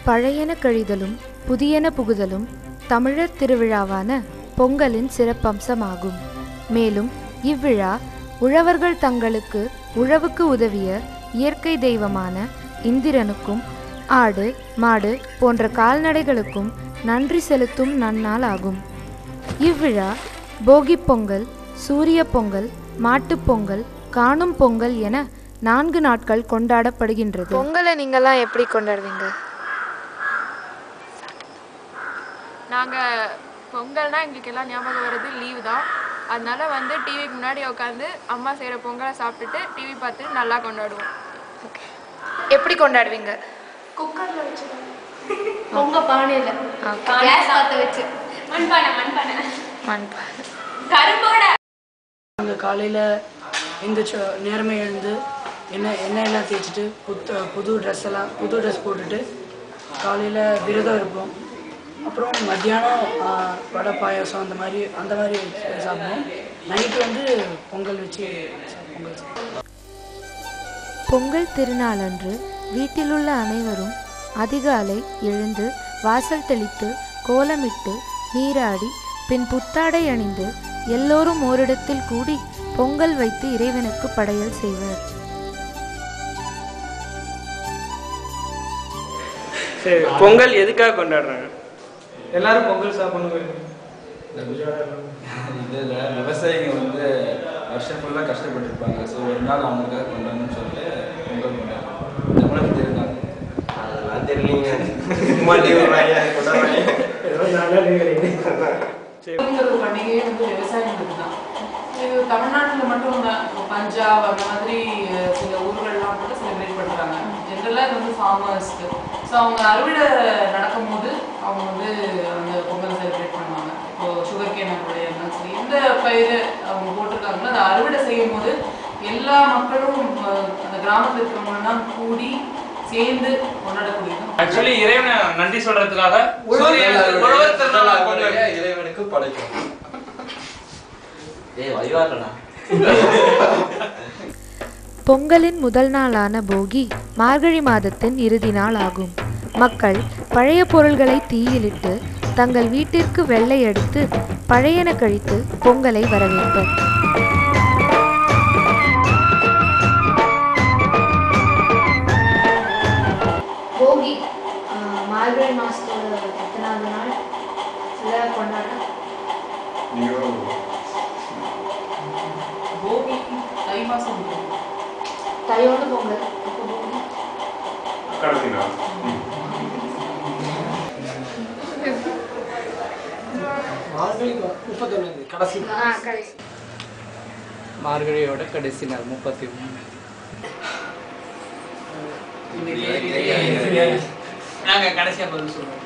பழையன கழிதலும் புதியன புகுதலும் தமிழர் திருவிழாவான பொங்கலின் சிறப்பம்சமாகும். மேலும் இவ்விழா உழவர்கள் தங்களுக்கு உழவுக்கு உதவிய இயற்கை தெய்வமான இந்திரனுக்கும் ஆடு மாடு போன்ற கால்நடைகளுக்கும் நன்றி செலுத்தும் நன்னாள் ஆகும். இவ்விழா போகி பொங்கல், சூரிய பொங்கல், மாட்டுப்பொங்கல், காணும் பொங்கல் என 4 நாட்கள் கொண்டாடப்படுகின்றது. பொங்கலை நீங்கள்லாம் எப்படி கொண்டாடுவீங்க? நாங்கள் பொங்கல்னால் எங்களுக்கு எல்லாம் ஞாபகம் வர்றது லீவு தான். அதனால டிவிக்கு முன்னாடி உட்காந்து அம்மா செய்கிற பொங்கலை சாப்பிட்டுட்டு டிவி பார்த்துட்டு நல்லா கொண்டாடுவோம். எப்படி கொண்டாடுவீங்க? குக்கரில் வச்சு பொங்கல் பானையில் கேஸ் பற்ற வச்சு மண்பானை கரும்போட நாங்கள் காலையில் எந்திரிச்ச நேரமே எழுந்து எண்ணெயெல்லாம் தேய்ச்சிட்டு புது ட்ரெஸ் போட்டுட்டு காலையில் விரதம் இருப்போம். அப்புறம் மத்தியானம் வடை பாயாசம் அந்த மாதிரி சாப்பிடுவோம். நைட்டு பொங்கல் வச்சு பொங்கல் திருநாளன்று வீட்டிலுள்ள அனைவரும் அதிகாலை எழுந்து வாசல் தெளித்து கோலமிட்டு நீராடி பின் புத்தாடை அணிந்து எல்லோரும் ஓரிடத்தில் கூடி பொங்கல் வைத்து இறைவனுக்கு படையல் செய்வர். பொங்கல் எதுக்காக கொண்டாடுறாங்க? எல்லாரும் பொங்கல் சாப்பிடணும். இதில் விவசாயிங்க வருஷம் ஃபுல்லாக கஷ்டப்பட்டுருப்பாங்க. ஸோ ஒரு நாள் அவங்களுக்காக கொண்டாடணும்னு சொல்லிட்டு பொங்கல் கொண்டாடுறாங்க. நம்மளுக்கு தெரியுதாங்க? அதெல்லாம் தெரியலீங்க. பண்டிகையே விவசாயிகளுக்கு தான். இது தமிழ்நாட்டில் மட்டும் இல்லை, பஞ்சாப் அந்த மாதிரி சில ஊர்கள்லாம் கூட செலிப்ரேட் பண்ணுறாங்க. ஜென்ரலாக இது ஃபார்மர்ஸ்க்கு. ஸோ அவங்க அறுவடை நடக்கும் போது அவங்க அந்த பொங்கல் செலிப்ரேட் பண்ணுவாங்க. இப்போது சுகர் கேன் அறுவடை இருந்தாலும் சரி, எந்த பயிர் அவங்க போட்டிருக்காங்களோ அதை அறுவடை செய்யும் போது எல்லா மக்களும் அந்த கிராமத்தில் இருக்கிறவங்கலாம் கூடி சேர்ந்து கொண்டாடக்கூடியது. ஆக்சுவலி இறைவனை நன்றி சொல்றதுக்காக இறைவனுக்கு படைக்கும். பொங்கலின் முதல் நாளான போகி மார்கழி மாதத்தின் இறுதி நாள் ஆகும். மக்கள் பழைய பொருள்களை தீயிலிட்டு தங்கள் வீட்டிற்கு வெள்ளை அடித்து பழையன கழித்து பொங்கலை வரவேற்பர். போகி மார்கழி மாதத்தோட எத்தனாவது நாள் கொண்டாட? போகி தை மாதம் தையோட பொங்கல். கடைசி நாள் மார்கழியோட கடைசி நாள் 31. நாங்க கடைசியா பதில் சொல்றோம்.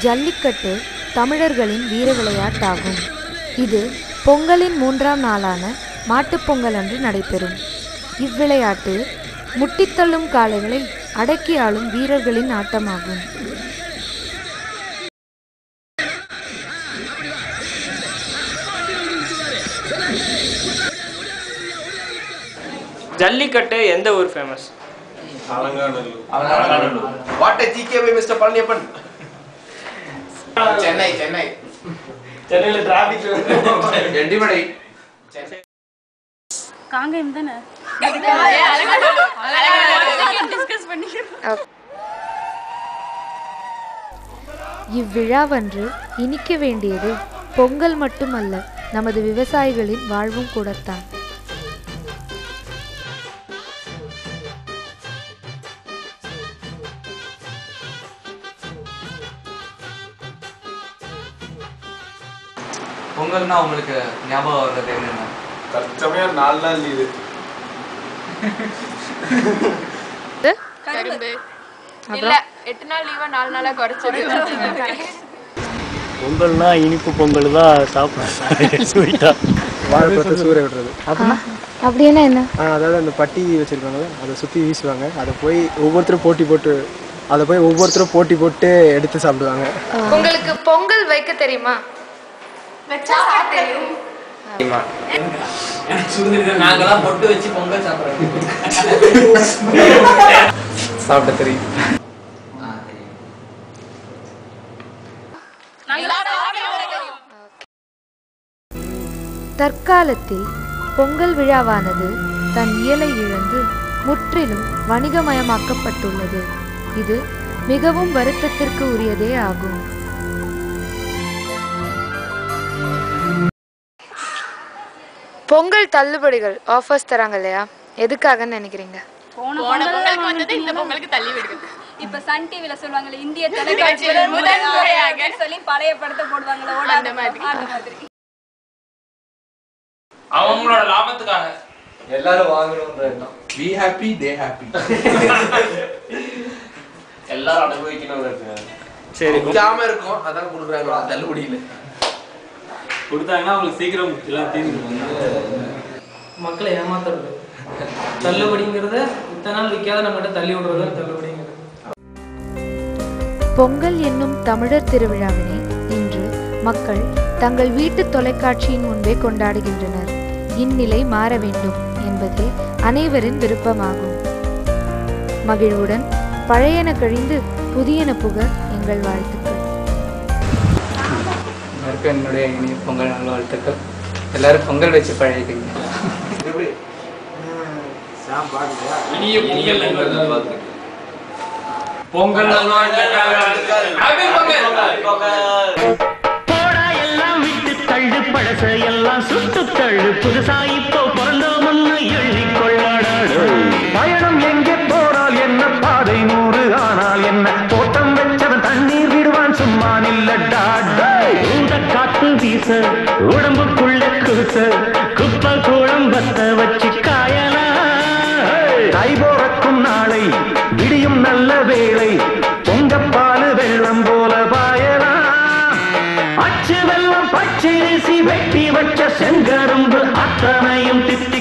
ஜல்லிக்கட்டு தமிழர்களின் வீர விளையாட்டாகும். இது பொங்கலின் 3ஆம் நாளான மாட்டுப்பொங்கல் அன்று நடைபெறும். இவ்விளையாட்டு முட்டித்தள்ளும் காளைகளை அடக்கி ஆளும் வீரர்களின் ஆட்டமாகும். ஜல்லிக்கட்டு எந்த ஊர் famous? Alanganallur. What a GK by Mr. Palaniappan. சென்னையில டிராபிக் எண்டிமடை. காங்கேயம் தானே? இவ்விழாவன்று இனிக்க வேண்டியது பொங்கல் மட்டுமல்ல, நமது விவசாயிகளின் வாழ்வும் கூடத்தான். பொங்கல்னா உங்களுக்கு ஞாபகம் வர்றது என்னென்ன? தற்சமயம் 4 நாள் லீவு. கரும்பு இல்ல 8 நாள் லீவா 4 நாளா குறைச்சிருக்கு. பொங்கல்னா இனிப்பு பொங்கல் தான் சாப்பிடுறேன். ஸ்வீட்டா வாழைப்பழத்தை சூற விடுறது. அப்படின்னா அப்படின்னா என்ன? அதாவது அந்த பட்டி வச்சுருக்காங்க, அதை சுற்றி வீசுவாங்க. அதை போய் ஒவ்வொருத்தரும் போட்டி போட்டு எடுத்து சாப்பிடுவாங்க. உங்களுக்கு பொங்கல் வைக்க தெரியுமா? தெரியும். நாங்கெல்லாம் பொட்டு வச்சு பொங்கல் சாப்பிட தெரியும். தற்காலத்தில் பொங்கல் விழாவானது தன் இயலை இழந்து முற்றிலும் வணிகமயமாக்கப்பட்டுள்ளது. இது மிகவும் வருத்தத்திற்கு உரியதே ஆகும். பொங்கல் தள்ளுபடிகள் ஆஃபர்ஸ் தராங்க இல்லையா, எதுக்காகன்னு நினைக்கிறீங்க? போன பொங்கலுக்கு வந்தது இந்த பொங்கலுக்கு தள்ளி விடுது. இப்ப சன் டிவில சொல்வாங்கல இந்திய தொலைக்காட்சியில் முதல் முறையாக சொல்லி பழைய படத்தை போடுவாங்கல ஓட அந்த மாதிரி. அவங்களோட லாபத்துக்காக எல்லாரும் வாங்கணும்ன்ற எண்ணம். We happy, they happy. எல்லாரும் அனுபவிக்கணும்னு இருக்கு. சரி, விக்காம இருக்கும், அதான் கொடுக்குறாங்க. தள்ளுபடியில் கொடுத்தாங்கன்னா அவங்களுக்கு சீக்கிரம் எல்லாம் தீர்ந்து மக்களை ஏமாத்துறது தள்ளுபடிங்கிறத இத்தனை நாள் விற்காத நம்மகிட்ட தள்ளி விடுறது தள்ளுபடிங்கிறது. பொங்கல் என்னும் தமிழர் திருவிழாவினை இன்று மக்கள் தங்கள் வீட்டு தொலைக்காட்சியின் முன்பே கொண்டாடுகின்றனர். இந்நிலை மாற வேண்டும் என்பதே அனைவரின் விருப்பமாகும். மகிழ்வுடன் பழையன கழிந்து புதியன புக எங்கள் வாழ்த்துக்கள். எல்லாருக்கும் என்னுடைய இனிய பொங்கல் நல்ல வாழ்த்துக்கள். எல்லாரும் பொங்கல் வச்சு பழகிக்கீங்க. இனிய பொங்கல் பொங்கல் தள்ளு பழச எல்லாம் சுட்டு தள்ளு புதுசா இப்போ பிறந்தோம்னு எள்ளி கொள்ளாடாடு. பயணம் எங்கே போனால் என்ன, பாதை 100 ஆனால் என்ன, தோட்டம் வச்சவன் தண்ணீர் விடுவான் சும்மா நில்லடா. ஊத காத்து வீச உடம்புக்குள்ள கூச குப்பை கூடம் பத்த வச்சு காயலாம். கை போறக்கும் நாளை விடியும் நல்ல வேளை, பொங்கப்பாலு வெள்ளம் போல பாயலாம். அச்சு வெள்ளம் பச்சரிசி வெட்டி வச்ச செங்கரும்பு அத்தனையும் திட்டு